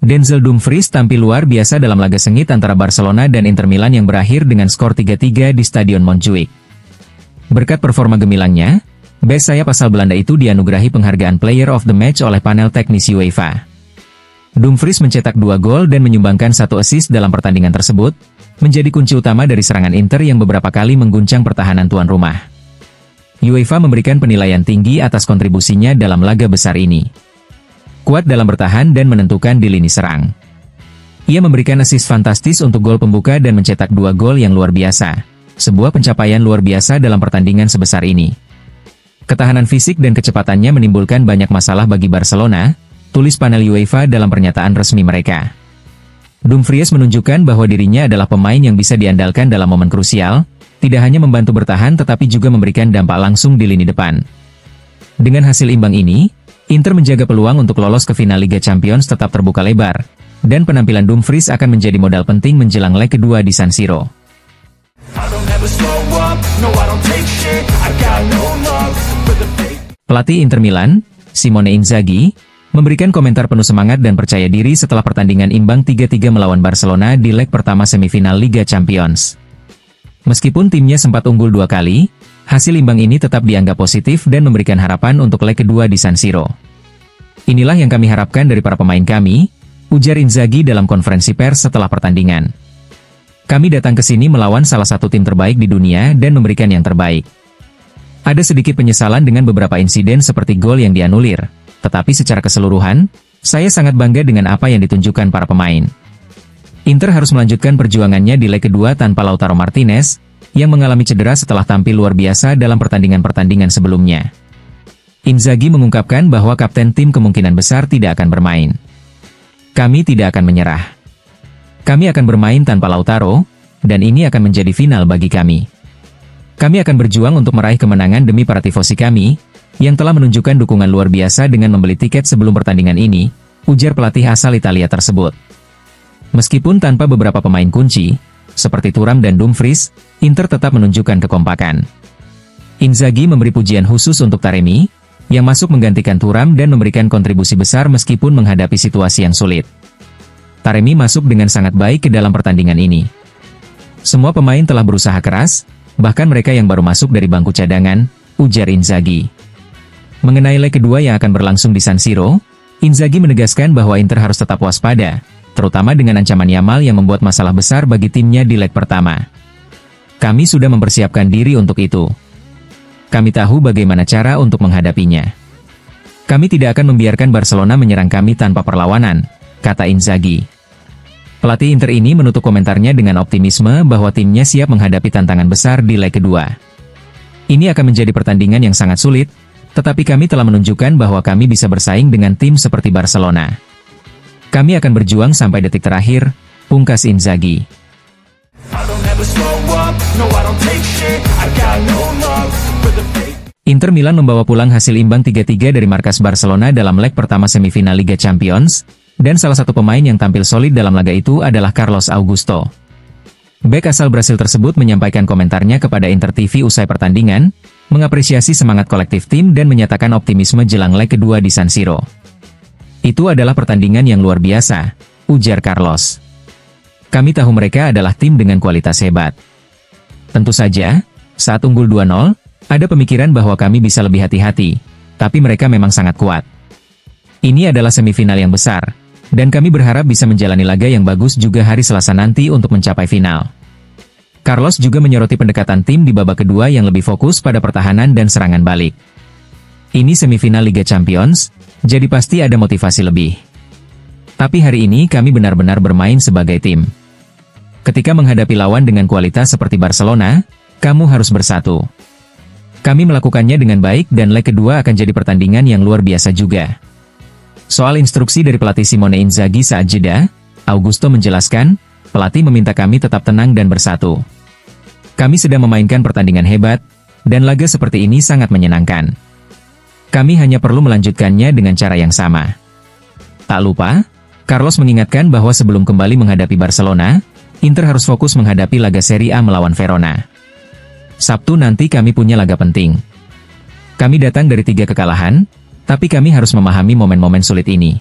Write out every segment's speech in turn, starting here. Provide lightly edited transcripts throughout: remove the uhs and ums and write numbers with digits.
Denzel Dumfries tampil luar biasa dalam laga sengit antara Barcelona dan Inter Milan yang berakhir dengan skor 3-3 di Stadion Montjuïc. Berkat performa gemilangnya, bek sayap asal Belanda itu dianugerahi penghargaan Player of the Match oleh panel teknis UEFA. Dumfries mencetak 2 gol dan menyumbangkan 1 assist dalam pertandingan tersebut, menjadi kunci utama dari serangan Inter yang beberapa kali mengguncang pertahanan tuan rumah. UEFA memberikan penilaian tinggi atas kontribusinya dalam laga besar ini. Kuat dalam bertahan dan menentukan di lini serang. Ia memberikan assist fantastis untuk gol pembuka dan mencetak 2 gol yang luar biasa. Sebuah pencapaian luar biasa dalam pertandingan sebesar ini. Ketahanan fisik dan kecepatannya menimbulkan banyak masalah bagi Barcelona, tulis panel UEFA dalam pernyataan resmi mereka. Dumfries menunjukkan bahwa dirinya adalah pemain yang bisa diandalkan dalam momen krusial, tidak hanya membantu bertahan tetapi juga memberikan dampak langsung di lini depan. Dengan hasil imbang ini, Inter menjaga peluang untuk lolos ke final Liga Champions tetap terbuka lebar, dan penampilan Dumfries akan menjadi modal penting menjelang leg kedua di San Siro. Pelatih Inter Milan, Simone Inzaghi, memberikan komentar penuh semangat dan percaya diri setelah pertandingan imbang 3-3 melawan Barcelona di leg pertama semifinal Liga Champions. Meskipun timnya sempat unggul 2 kali, hasil imbang ini tetap dianggap positif dan memberikan harapan untuk leg kedua di San Siro. Inilah yang kami harapkan dari para pemain kami, ujar Inzaghi dalam konferensi pers setelah pertandingan. Kami datang ke sini melawan salah satu tim terbaik di dunia dan memberikan yang terbaik. Ada sedikit penyesalan dengan beberapa insiden seperti gol yang dianulir, tetapi secara keseluruhan, saya sangat bangga dengan apa yang ditunjukkan para pemain. Inter harus melanjutkan perjuangannya di leg kedua tanpa Lautaro Martinez, yang mengalami cedera setelah tampil luar biasa dalam pertandingan-pertandingan sebelumnya. Inzaghi mengungkapkan bahwa kapten tim kemungkinan besar tidak akan bermain. Kami tidak akan menyerah. Kami akan bermain tanpa Lautaro, dan ini akan menjadi final bagi kami. Kami akan berjuang untuk meraih kemenangan demi para tifosi kami, yang telah menunjukkan dukungan luar biasa dengan membeli tiket sebelum pertandingan ini, ujar pelatih asal Italia tersebut. Meskipun tanpa beberapa pemain kunci, seperti Thuram dan Dumfries, Inter tetap menunjukkan kekompakan. Inzaghi memberi pujian khusus untuk Taremi, yang masuk menggantikan Thuram dan memberikan kontribusi besar meskipun menghadapi situasi yang sulit. Taremi masuk dengan sangat baik ke dalam pertandingan ini. Semua pemain telah berusaha keras, bahkan mereka yang baru masuk dari bangku cadangan, ujar Inzaghi. Mengenai leg kedua yang akan berlangsung di San Siro, Inzaghi menegaskan bahwa Inter harus tetap waspada, terutama dengan ancaman Yamal yang membuat masalah besar bagi timnya di leg pertama. Kami sudah mempersiapkan diri untuk itu. Kami tahu bagaimana cara untuk menghadapinya. Kami tidak akan membiarkan Barcelona menyerang kami tanpa perlawanan, kata Inzaghi. Pelatih Inter ini menutup komentarnya dengan optimisme bahwa timnya siap menghadapi tantangan besar di leg kedua. Ini akan menjadi pertandingan yang sangat sulit, tetapi kami telah menunjukkan bahwa kami bisa bersaing dengan tim seperti Barcelona. Kami akan berjuang sampai detik terakhir, pungkas Inzaghi. Inter Milan membawa pulang hasil imbang 3-3 dari markas Barcelona dalam leg pertama semifinal Liga Champions, dan salah satu pemain yang tampil solid dalam laga itu adalah Carlos Augusto. Bek asal Brasil tersebut menyampaikan komentarnya kepada Inter TV usai pertandingan, mengapresiasi semangat kolektif tim dan menyatakan optimisme jelang leg kedua di San Siro. Itu adalah pertandingan yang luar biasa, ujar Carlos. Kami tahu mereka adalah tim dengan kualitas hebat. Tentu saja, saat unggul 2-0, ada pemikiran bahwa kami bisa lebih hati-hati, tapi mereka memang sangat kuat. Ini adalah semifinal yang besar, dan kami berharap bisa menjalani laga yang bagus juga hari Selasa nanti untuk mencapai final. Carlos juga menyoroti pendekatan tim di babak kedua yang lebih fokus pada pertahanan dan serangan balik. Ini semifinal Liga Champions, jadi pasti ada motivasi lebih. Tapi hari ini kami benar-benar bermain sebagai tim. Ketika menghadapi lawan dengan kualitas seperti Barcelona, kamu harus bersatu. Kami melakukannya dengan baik dan leg kedua akan jadi pertandingan yang luar biasa juga. Soal instruksi dari pelatih Simone Inzaghi saat jeda, Augusto menjelaskan, pelatih meminta kami tetap tenang dan bersatu. Kami sedang memainkan pertandingan hebat, dan laga seperti ini sangat menyenangkan. Kami hanya perlu melanjutkannya dengan cara yang sama. Tak lupa, Carlos mengingatkan bahwa sebelum kembali menghadapi Barcelona, Inter harus fokus menghadapi laga Serie A melawan Verona. Sabtu nanti kami punya laga penting. Kami datang dari 3 kekalahan, tapi kami harus memahami momen-momen sulit ini.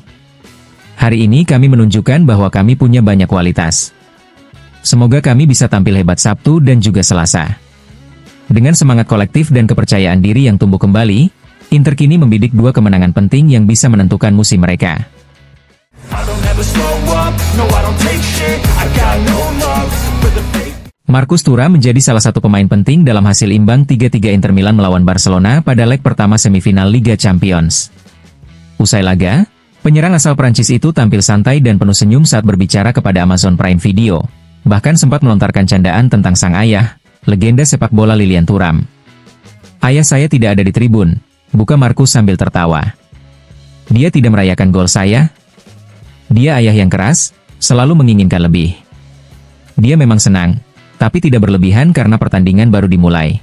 Hari ini kami menunjukkan bahwa kami punya banyak kualitas. Semoga kami bisa tampil hebat Sabtu dan juga Selasa. Dengan semangat kolektif dan kepercayaan diri yang tumbuh kembali, Inter kini membidik 2 kemenangan penting yang bisa menentukan musim mereka. Marcus Thuram menjadi salah satu pemain penting dalam hasil imbang 3-3 Inter Milan melawan Barcelona pada leg pertama semifinal Liga Champions. Usai laga, penyerang asal Prancis itu tampil santai dan penuh senyum saat berbicara kepada Amazon Prime Video, bahkan sempat melontarkan candaan tentang sang ayah, legenda sepak bola Lilian Thuram. "Ayah saya tidak ada di tribun," buka Marcus sambil tertawa. "Dia tidak merayakan gol saya. Dia ayah yang keras, selalu menginginkan lebih. Dia memang senang, tapi tidak berlebihan karena pertandingan baru dimulai."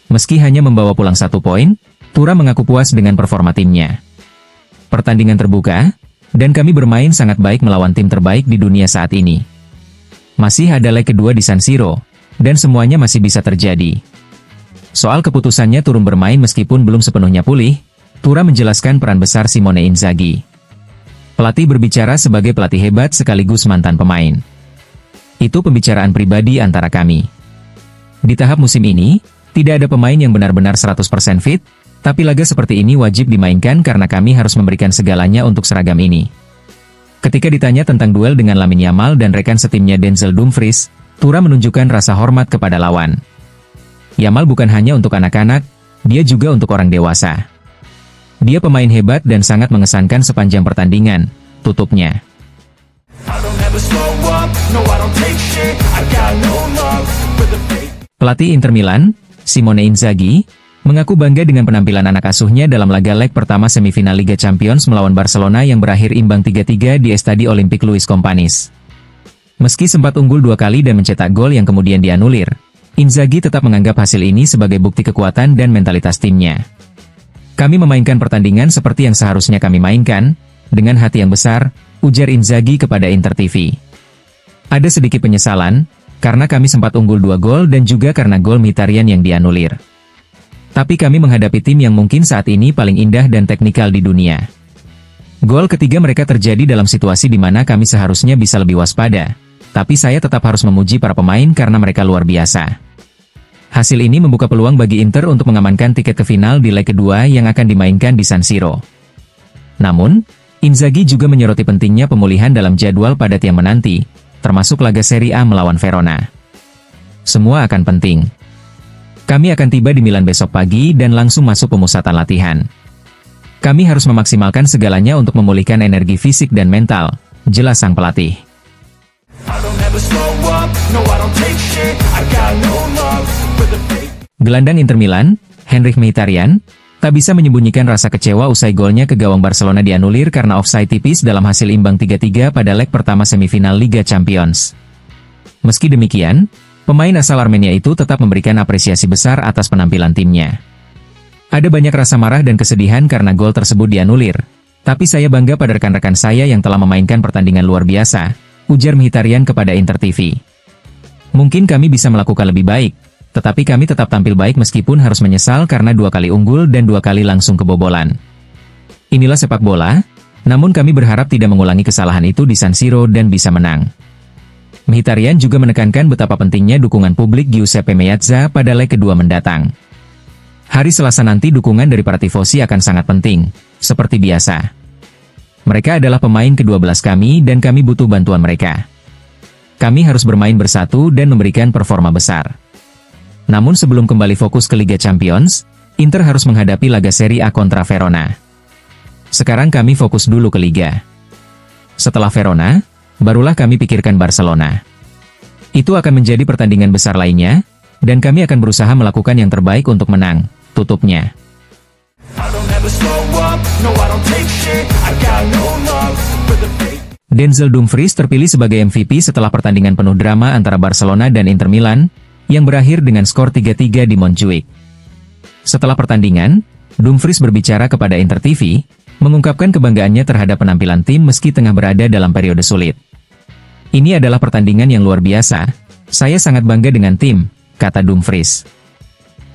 Meski hanya membawa pulang 1 poin, Thuram mengaku puas dengan performa timnya. "Pertandingan terbuka, dan kami bermain sangat baik melawan tim terbaik di dunia saat ini. Masih ada leg kedua di San Siro, dan semuanya masih bisa terjadi." Soal keputusannya turun bermain meskipun belum sepenuhnya pulih, Thuram menjelaskan peran besar Simone Inzaghi. "Pelatih berbicara sebagai pelatih hebat sekaligus mantan pemain. Itu pembicaraan pribadi antara kami. Di tahap musim ini, tidak ada pemain yang benar-benar 100% fit, tapi laga seperti ini wajib dimainkan karena kami harus memberikan segalanya untuk seragam ini." Ketika ditanya tentang duel dengan Lamine Yamal dan rekan setimnya Denzel Dumfries, Thuram menunjukkan rasa hormat kepada lawan. "Yamal bukan hanya untuk anak-anak, dia juga untuk orang dewasa. Dia pemain hebat dan sangat mengesankan sepanjang pertandingan," tutupnya. Pelatih Inter Milan, Simone Inzaghi, mengaku bangga dengan penampilan anak asuhnya dalam laga leg pertama semifinal Liga Champions melawan Barcelona yang berakhir imbang 3-3 di Estadio Olympique Luis Companys. Meski sempat unggul 2 kali dan mencetak gol yang kemudian dianulir, Inzaghi tetap menganggap hasil ini sebagai bukti kekuatan dan mentalitas timnya. "Kami memainkan pertandingan seperti yang seharusnya kami mainkan, dengan hati yang besar," ujar Inzaghi kepada Inter TV. "Ada sedikit penyesalan, karena kami sempat unggul 2 gol dan juga karena gol Mkhitaryan yang dianulir. Tapi kami menghadapi tim yang mungkin saat ini paling indah dan teknikal di dunia. Gol ketiga mereka terjadi dalam situasi di mana kami seharusnya bisa lebih waspada, tapi saya tetap harus memuji para pemain karena mereka luar biasa." Hasil ini membuka peluang bagi Inter untuk mengamankan tiket ke final di leg kedua yang akan dimainkan di San Siro. Namun, Inzaghi juga menyoroti pentingnya pemulihan dalam jadwal padat yang menanti, termasuk laga Serie A melawan Verona. "Semua akan penting. Kami akan tiba di Milan besok pagi dan langsung masuk pemusatan latihan. Kami harus memaksimalkan segalanya untuk memulihkan energi fisik dan mental," jelas sang pelatih. Gelandang Inter Milan, Henrikh Mkhitaryan, tak bisa menyembunyikan rasa kecewa usai golnya ke gawang Barcelona dianulir karena offside tipis dalam hasil imbang 3-3 pada leg pertama semifinal Liga Champions. Meski demikian, pemain asal Armenia itu tetap memberikan apresiasi besar atas penampilan timnya. "Ada banyak rasa marah dan kesedihan karena gol tersebut dianulir, tapi saya bangga pada rekan-rekan saya yang telah memainkan pertandingan luar biasa," ujar Mkhitaryan kepada Inter TV. "Mungkin kami bisa melakukan lebih baik, tetapi kami tetap tampil baik meskipun harus menyesal karena 2 kali unggul dan 2 kali langsung kebobolan. Inilah sepak bola, namun kami berharap tidak mengulangi kesalahan itu di San Siro dan bisa menang." Mkhitaryan juga menekankan betapa pentingnya dukungan publik Giuseppe Meazza pada leg kedua mendatang. "Hari Selasa nanti dukungan dari para tifosi akan sangat penting, seperti biasa. Mereka adalah pemain ke-12 kami dan kami butuh bantuan mereka. Kami harus bermain bersatu dan memberikan performa besar. Namun sebelum kembali fokus ke Liga Champions, Inter harus menghadapi laga Serie A kontra Verona. Sekarang kami fokus dulu ke Liga. Setelah Verona, barulah kami pikirkan Barcelona. Itu akan menjadi pertandingan besar lainnya, dan kami akan berusaha melakukan yang terbaik untuk menang," tutupnya. Denzel Dumfries terpilih sebagai MVP setelah pertandingan penuh drama antara Barcelona dan Inter Milan, yang berakhir dengan skor 3-3 di Montjuic. Setelah pertandingan, Dumfries berbicara kepada Inter TV, mengungkapkan kebanggaannya terhadap penampilan tim meski tengah berada dalam periode sulit. "Ini adalah pertandingan yang luar biasa, saya sangat bangga dengan tim," kata Dumfries.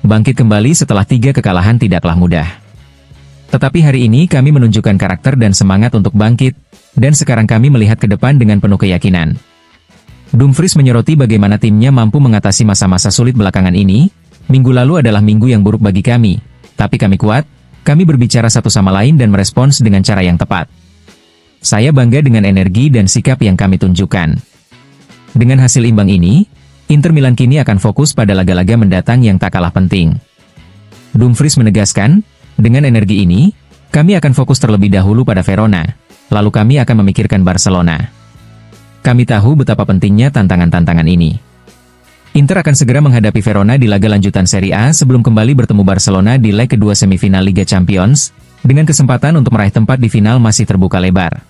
bangkit kembali setelah 3 kekalahan tidaklah mudah. Tetapi hari ini kami menunjukkan karakter dan semangat untuk bangkit, dan sekarang kami melihat ke depan dengan penuh keyakinan. Dumfries menyoroti bagaimana timnya mampu mengatasi masa-masa sulit belakangan ini. Minggu lalu adalah minggu yang buruk bagi kami, tapi kami kuat, kami berbicara satu sama lain dan merespons dengan cara yang tepat. Saya bangga dengan energi dan sikap yang kami tunjukkan. Dengan hasil imbang ini, Inter Milan kini akan fokus pada laga-laga mendatang yang tak kalah penting. Dumfries menegaskan, dengan energi ini, kami akan fokus terlebih dahulu pada Verona, lalu kami akan memikirkan Barcelona. Kami tahu betapa pentingnya tantangan-tantangan ini. Inter akan segera menghadapi Verona di laga lanjutan Serie A sebelum kembali bertemu Barcelona di leg kedua semifinal Liga Champions, dengan kesempatan untuk meraih tempat di final masih terbuka lebar.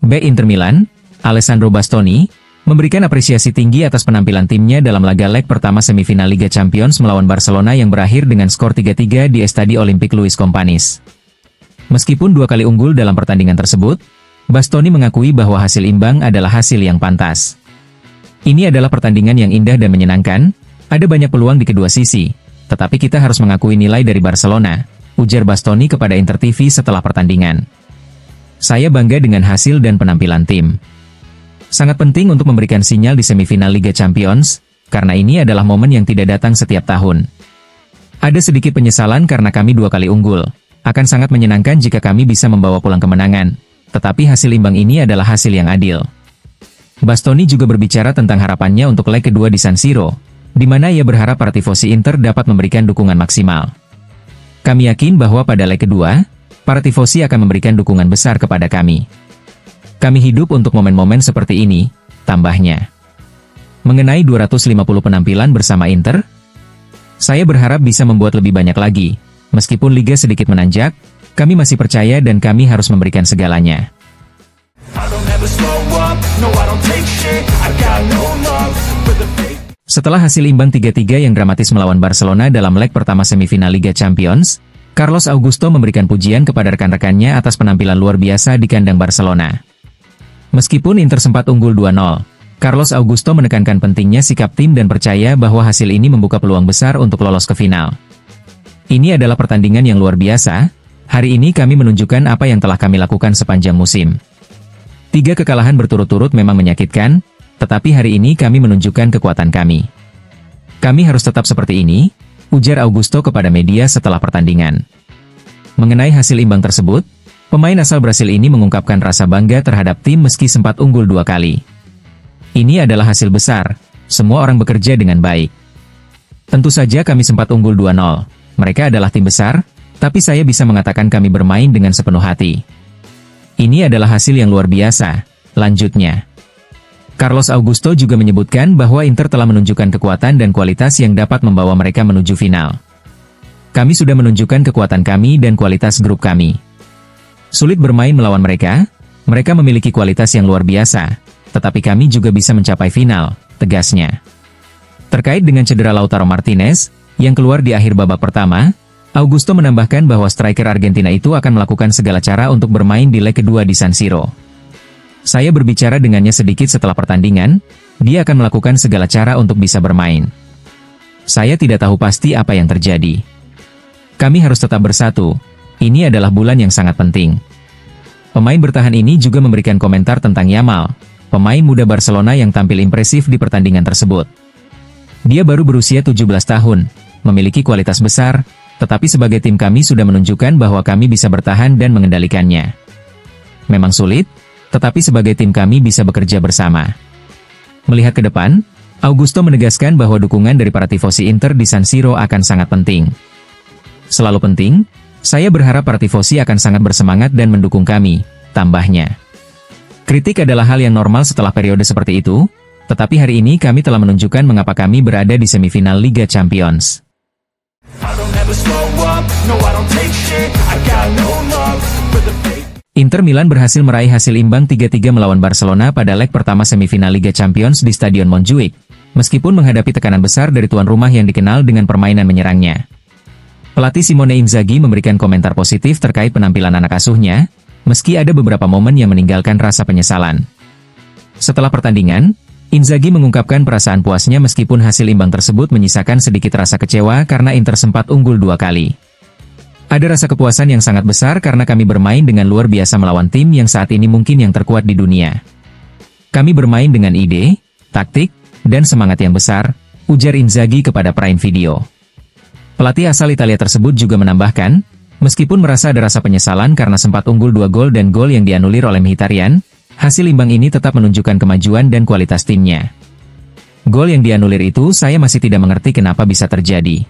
Bek Inter Milan, Alessandro Bastoni, memberikan apresiasi tinggi atas penampilan timnya dalam laga leg pertama semifinal Liga Champions melawan Barcelona yang berakhir dengan skor 3-3 di Estadio Olympique Luis Companys. Meskipun 2 kali unggul dalam pertandingan tersebut, Bastoni mengakui bahwa hasil imbang adalah hasil yang pantas. Ini adalah pertandingan yang indah dan menyenangkan, ada banyak peluang di kedua sisi, tetapi kita harus mengakui nilai dari Barcelona, ujar Bastoni kepada Inter TV setelah pertandingan. Saya bangga dengan hasil dan penampilan tim. Sangat penting untuk memberikan sinyal di semifinal Liga Champions, karena ini adalah momen yang tidak datang setiap tahun. Ada sedikit penyesalan karena kami 2 kali unggul. Akan sangat menyenangkan jika kami bisa membawa pulang kemenangan, tetapi hasil imbang ini adalah hasil yang adil. Bastoni juga berbicara tentang harapannya untuk leg kedua di San Siro, di mana ia berharap para tifosi Inter dapat memberikan dukungan maksimal. Kami yakin bahwa pada leg kedua, para tifosi akan memberikan dukungan besar kepada kami. Kami hidup untuk momen-momen seperti ini, tambahnya. Mengenai 250 penampilan bersama Inter, saya berharap bisa membuat lebih banyak lagi. Meskipun liga sedikit menanjak, kami masih percaya dan kami harus memberikan segalanya. Setelah hasil imbang 3-3 yang dramatis melawan Barcelona dalam leg pertama semifinal Liga Champions, Carlos Augusto memberikan pujian kepada rekan-rekannya atas penampilan luar biasa di kandang Barcelona. Meskipun Inter sempat unggul 2-0, Carlos Augusto menekankan pentingnya sikap tim dan percaya bahwa hasil ini membuka peluang besar untuk lolos ke final. Ini adalah pertandingan yang luar biasa, hari ini kami menunjukkan apa yang telah kami lakukan sepanjang musim. 3 kekalahan berturut-turut memang menyakitkan, tetapi hari ini kami menunjukkan kekuatan kami. Kami harus tetap seperti ini, ujar Augusto kepada media setelah pertandingan. Mengenai hasil imbang tersebut, pemain asal Brasil ini mengungkapkan rasa bangga terhadap tim meski sempat unggul 2 kali. Ini adalah hasil besar, semua orang bekerja dengan baik. Tentu saja kami sempat unggul 2-0, mereka adalah tim besar, tapi saya bisa mengatakan kami bermain dengan sepenuh hati. Ini adalah hasil yang luar biasa, lanjutnya. Carlos Augusto juga menyebutkan bahwa Inter telah menunjukkan kekuatan dan kualitas yang dapat membawa mereka menuju final. Kami sudah menunjukkan kekuatan kami dan kualitas grup kami. Sulit bermain melawan mereka memiliki kualitas yang luar biasa, tetapi kami juga bisa mencapai final, tegasnya. Terkait dengan cedera Lautaro Martinez, yang keluar di akhir babak pertama, Augusto menambahkan bahwa striker Argentina itu akan melakukan segala cara untuk bermain di leg kedua di San Siro. Saya berbicara dengannya sedikit setelah pertandingan, dia akan melakukan segala cara untuk bisa bermain. Saya tidak tahu pasti apa yang terjadi. Kami harus tetap bersatu. Ini adalah bulan yang sangat penting. Pemain bertahan ini juga memberikan komentar tentang Yamal, pemain muda Barcelona yang tampil impresif di pertandingan tersebut. Dia baru berusia 17 tahun, memiliki kualitas besar, tetapi sebagai tim kami sudah menunjukkan bahwa kami bisa bertahan dan mengendalikannya. Memang sulit, tetapi sebagai tim kami bisa bekerja bersama. Melihat ke depan, Augusto menegaskan bahwa dukungan dari para tifosi Inter di San Siro akan sangat penting. Selalu penting, saya berharap para tifosi akan sangat bersemangat dan mendukung kami, tambahnya. Kritik adalah hal yang normal setelah periode seperti itu, tetapi hari ini kami telah menunjukkan mengapa kami berada di semifinal Liga Champions. Inter Milan berhasil meraih hasil imbang 3-3 melawan Barcelona pada leg pertama semifinal Liga Champions di Stadion Montjuic, meskipun menghadapi tekanan besar dari tuan rumah yang dikenal dengan permainan menyerangnya. Pelatih Simone Inzaghi memberikan komentar positif terkait penampilan anak asuhnya, meski ada beberapa momen yang meninggalkan rasa penyesalan. Setelah pertandingan, Inzaghi mengungkapkan perasaan puasnya meskipun hasil imbang tersebut menyisakan sedikit rasa kecewa karena Inter sempat unggul 2 kali. Ada rasa kepuasan yang sangat besar karena kami bermain dengan luar biasa melawan tim yang saat ini mungkin yang terkuat di dunia. Kami bermain dengan ide, taktik, dan semangat yang besar, ujar Inzaghi kepada Prime Video. Pelatih asal Italia tersebut juga menambahkan, meskipun merasa ada rasa penyesalan karena sempat unggul 2 gol dan gol yang dianulir oleh Mkhitaryan, hasil imbang ini tetap menunjukkan kemajuan dan kualitas timnya. Gol yang dianulir itu saya masih tidak mengerti kenapa bisa terjadi.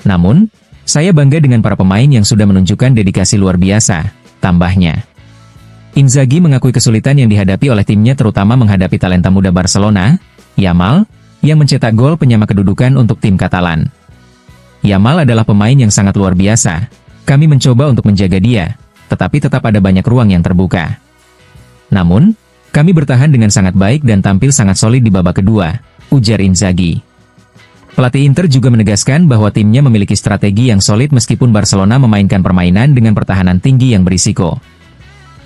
Namun, saya bangga dengan para pemain yang sudah menunjukkan dedikasi luar biasa, tambahnya. Inzaghi mengakui kesulitan yang dihadapi oleh timnya terutama menghadapi talenta muda Barcelona, Yamal, yang mencetak gol penyama kedudukan untuk tim Katalan. Yamal adalah pemain yang sangat luar biasa. Kami mencoba untuk menjaga dia, tetapi tetap ada banyak ruang yang terbuka. Namun, kami bertahan dengan sangat baik dan tampil sangat solid di babak kedua, ujar Inzaghi. Pelatih Inter juga menegaskan bahwa timnya memiliki strategi yang solid meskipun Barcelona memainkan permainan dengan pertahanan tinggi yang berisiko.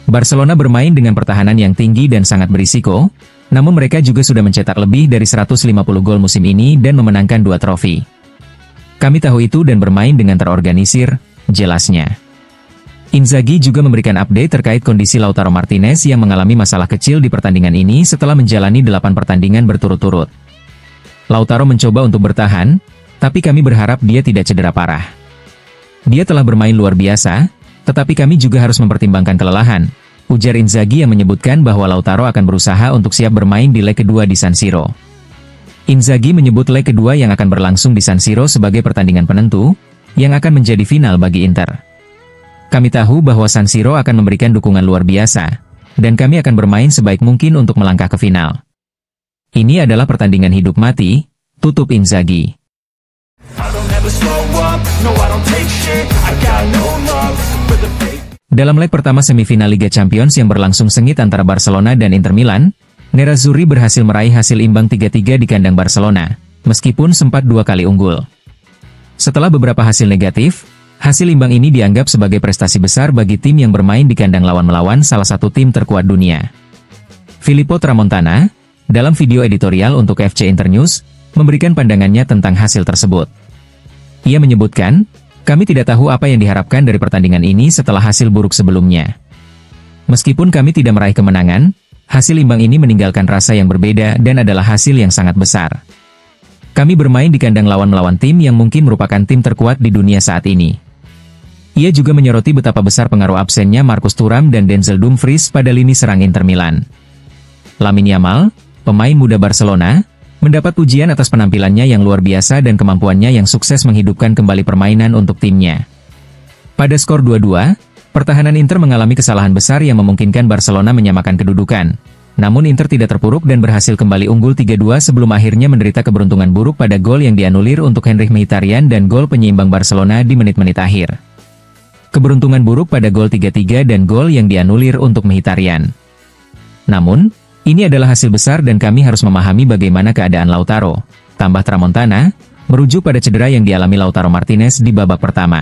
Barcelona bermain dengan pertahanan yang tinggi dan sangat berisiko, namun mereka juga sudah mencetak lebih dari 150 gol musim ini dan memenangkan 2 trofi. Kami tahu itu dan bermain dengan terorganisir, jelasnya. Inzaghi juga memberikan update terkait kondisi Lautaro Martinez yang mengalami masalah kecil di pertandingan ini setelah menjalani 8 pertandingan berturut-turut. Lautaro mencoba untuk bertahan, tapi kami berharap dia tidak cedera parah. Dia telah bermain luar biasa, tetapi kami juga harus mempertimbangkan kelelahan, ujar Inzaghi yang menyebutkan bahwa Lautaro akan berusaha untuk siap bermain di leg kedua di San Siro. Inzaghi menyebut leg kedua yang akan berlangsung di San Siro sebagai pertandingan penentu, yang akan menjadi final bagi Inter. Kami tahu bahwa San Siro akan memberikan dukungan luar biasa, dan kami akan bermain sebaik mungkin untuk melangkah ke final. Ini adalah pertandingan hidup mati, tutup Inzaghi. Dalam leg pertama semifinal Liga Champions yang berlangsung sengit antara Barcelona dan Inter Milan, Nerazzurri berhasil meraih hasil imbang 3-3 di kandang Barcelona, meskipun sempat 2 kali unggul. Setelah beberapa hasil negatif, hasil imbang ini dianggap sebagai prestasi besar bagi tim yang bermain di kandang lawan melawan salah satu tim terkuat dunia. Filippo Tramontana, dalam video editorial untuk FC Internews, memberikan pandangannya tentang hasil tersebut. Ia menyebutkan, kami tidak tahu apa yang diharapkan dari pertandingan ini setelah hasil buruk sebelumnya. Meskipun kami tidak meraih kemenangan, hasil imbang ini meninggalkan rasa yang berbeda dan adalah hasil yang sangat besar. Kami bermain di kandang lawan melawan tim yang mungkin merupakan tim terkuat di dunia saat ini. Ia juga menyoroti betapa besar pengaruh absennya Marcus Thuram dan Denzel Dumfries pada lini serang Inter Milan. Lamine Yamal, pemain muda Barcelona, mendapat pujian atas penampilannya yang luar biasa dan kemampuannya yang sukses menghidupkan kembali permainan untuk timnya. Pada skor 2-2, pertahanan Inter mengalami kesalahan besar yang memungkinkan Barcelona menyamakan kedudukan. Namun Inter tidak terpuruk dan berhasil kembali unggul 3-2 sebelum akhirnya menderita keberuntungan buruk pada gol yang dianulir untuk Henrikh Mkhitaryan dan gol penyeimbang Barcelona di menit-menit akhir. Keberuntungan buruk pada gol 3-3 dan gol yang dianulir untuk Mkhitaryan. Namun, ini adalah hasil besar dan kami harus memahami bagaimana keadaan Lautaro, tambah Tramontana, merujuk pada cedera yang dialami Lautaro Martinez di babak pertama.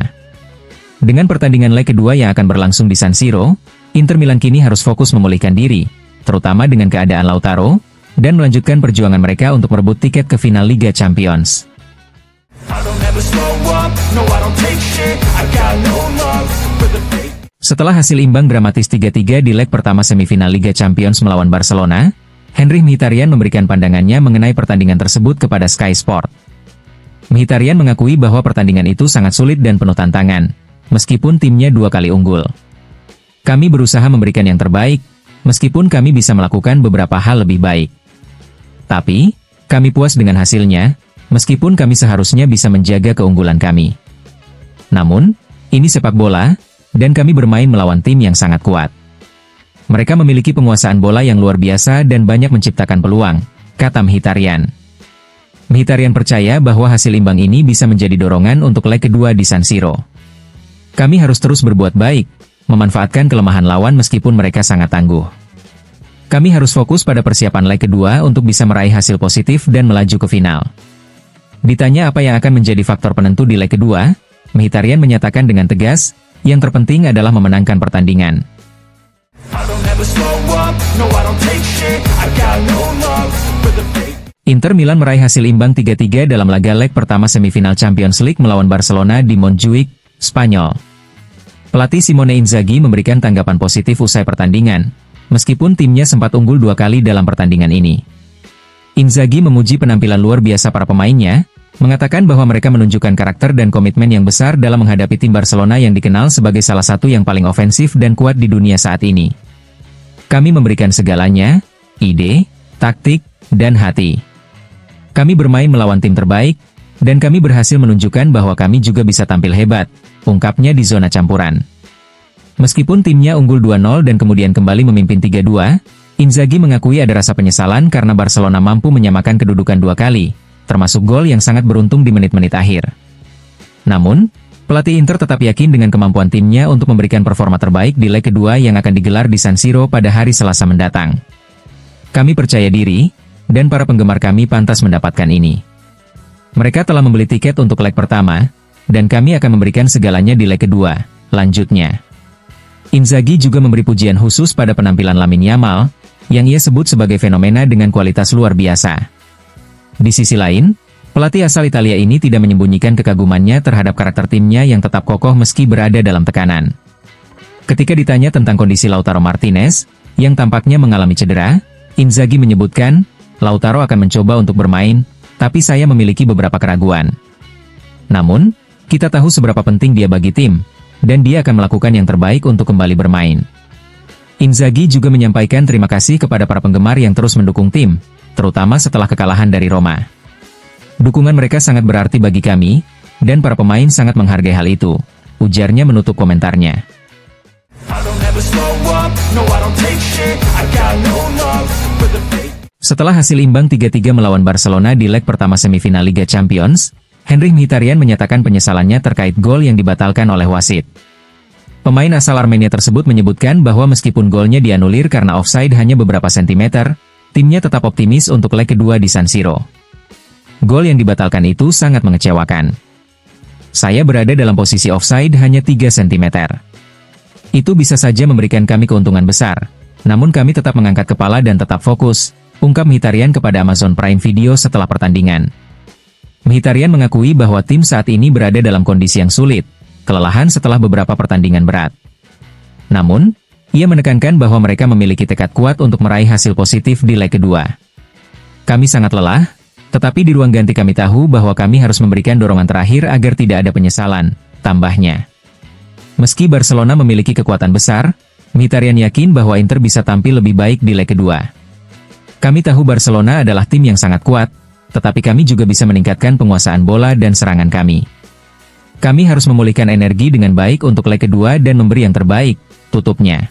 Dengan pertandingan leg kedua yang akan berlangsung di San Siro, Inter Milan kini harus fokus memulihkan diri, terutama dengan keadaan Lautaro, dan melanjutkan perjuangan mereka untuk merebut tiket ke final Liga Champions. Setelah hasil imbang dramatis 3-3 di leg pertama semifinal Liga Champions melawan Barcelona, Henrikh Mkhitaryan memberikan pandangannya mengenai pertandingan tersebut kepada Sky Sport. Mkhitaryan mengakui bahwa pertandingan itu sangat sulit dan penuh tantangan, meskipun timnya 2 kali unggul. Kami berusaha memberikan yang terbaik, meskipun kami bisa melakukan beberapa hal lebih baik. Tapi, kami puas dengan hasilnya, meskipun kami seharusnya bisa menjaga keunggulan kami. Namun, ini sepak bola, dan kami bermain melawan tim yang sangat kuat. Mereka memiliki penguasaan bola yang luar biasa dan banyak menciptakan peluang, kata Mkhitaryan. Mkhitaryan percaya bahwa hasil imbang ini bisa menjadi dorongan untuk leg kedua di San Siro. Kami harus terus berbuat baik, memanfaatkan kelemahan lawan meskipun mereka sangat tangguh. Kami harus fokus pada persiapan leg kedua untuk bisa meraih hasil positif dan melaju ke final. Ditanya apa yang akan menjadi faktor penentu di leg kedua, Mkhitaryan menyatakan dengan tegas, yang terpenting adalah memenangkan pertandingan. Inter Milan meraih hasil imbang 3-3 dalam laga leg pertama semifinal Champions League melawan Barcelona di Montjuic, Spanyol. Pelatih Simone Inzaghi memberikan tanggapan positif usai pertandingan, meskipun timnya sempat unggul 2 kali dalam pertandingan ini. Inzaghi memuji penampilan luar biasa para pemainnya, mengatakan bahwa mereka menunjukkan karakter dan komitmen yang besar dalam menghadapi tim Barcelona yang dikenal sebagai salah satu yang paling ofensif dan kuat di dunia saat ini. Kami memberikan segalanya, ide, taktik, dan hati. Kami bermain melawan tim terbaik, dan kami berhasil menunjukkan bahwa kami juga bisa tampil hebat, ungkapnya di zona campuran. Meskipun timnya unggul 2-0 dan kemudian kembali memimpin 3-2, Inzaghi mengakui ada rasa penyesalan karena Barcelona mampu menyamakan kedudukan 2 kali, termasuk gol yang sangat beruntung di menit-menit akhir. Namun, pelatih Inter tetap yakin dengan kemampuan timnya untuk memberikan performa terbaik di leg kedua yang akan digelar di San Siro pada hari Selasa mendatang. Kami percaya diri, dan para penggemar kami pantas mendapatkan ini. Mereka telah membeli tiket untuk leg pertama, dan kami akan memberikan segalanya di leg kedua, lanjutnya. Inzaghi juga memberi pujian khusus pada penampilan Lamine Yamal, yang ia sebut sebagai fenomena dengan kualitas luar biasa. Di sisi lain, pelatih asal Italia ini tidak menyembunyikan kekagumannya terhadap karakter timnya yang tetap kokoh meski berada dalam tekanan. Ketika ditanya tentang kondisi Lautaro Martinez, yang tampaknya mengalami cedera, Inzaghi menyebutkan, Lautaro akan mencoba untuk bermain, tapi saya memiliki beberapa keraguan. Namun, kita tahu seberapa penting dia bagi tim, dan dia akan melakukan yang terbaik untuk kembali bermain. Inzaghi juga menyampaikan terima kasih kepada para penggemar yang terus mendukung tim, terutama setelah kekalahan dari Roma. Dukungan mereka sangat berarti bagi kami, dan para pemain sangat menghargai hal itu, ujarnya menutup komentarnya. Setelah hasil imbang 3-3 melawan Barcelona di leg pertama semifinal Liga Champions, Henrikh Mkhitaryan menyatakan penyesalannya terkait gol yang dibatalkan oleh wasit. Pemain asal Armenia tersebut menyebutkan bahwa meskipun golnya dianulir karena offside hanya beberapa sentimeter, timnya tetap optimis untuk leg kedua di San Siro. Gol yang dibatalkan itu sangat mengecewakan. Saya berada dalam posisi offside hanya 3 cm. Itu bisa saja memberikan kami keuntungan besar, namun kami tetap mengangkat kepala dan tetap fokus, ungkap Mkhitaryan kepada Amazon Prime Video setelah pertandingan. Mkhitaryan mengakui bahwa tim saat ini berada dalam kondisi yang sulit, kelelahan setelah beberapa pertandingan berat. Namun, ia menekankan bahwa mereka memiliki tekad kuat untuk meraih hasil positif di leg kedua. Kami sangat lelah, tetapi di ruang ganti kami tahu bahwa kami harus memberikan dorongan terakhir agar tidak ada penyesalan, tambahnya. Meski Barcelona memiliki kekuatan besar, Mkhitaryan yakin bahwa Inter bisa tampil lebih baik di leg kedua. Kami tahu Barcelona adalah tim yang sangat kuat, tetapi kami juga bisa meningkatkan penguasaan bola dan serangan kami. Kami harus memulihkan energi dengan baik untuk leg kedua dan memberi yang terbaik, tutupnya.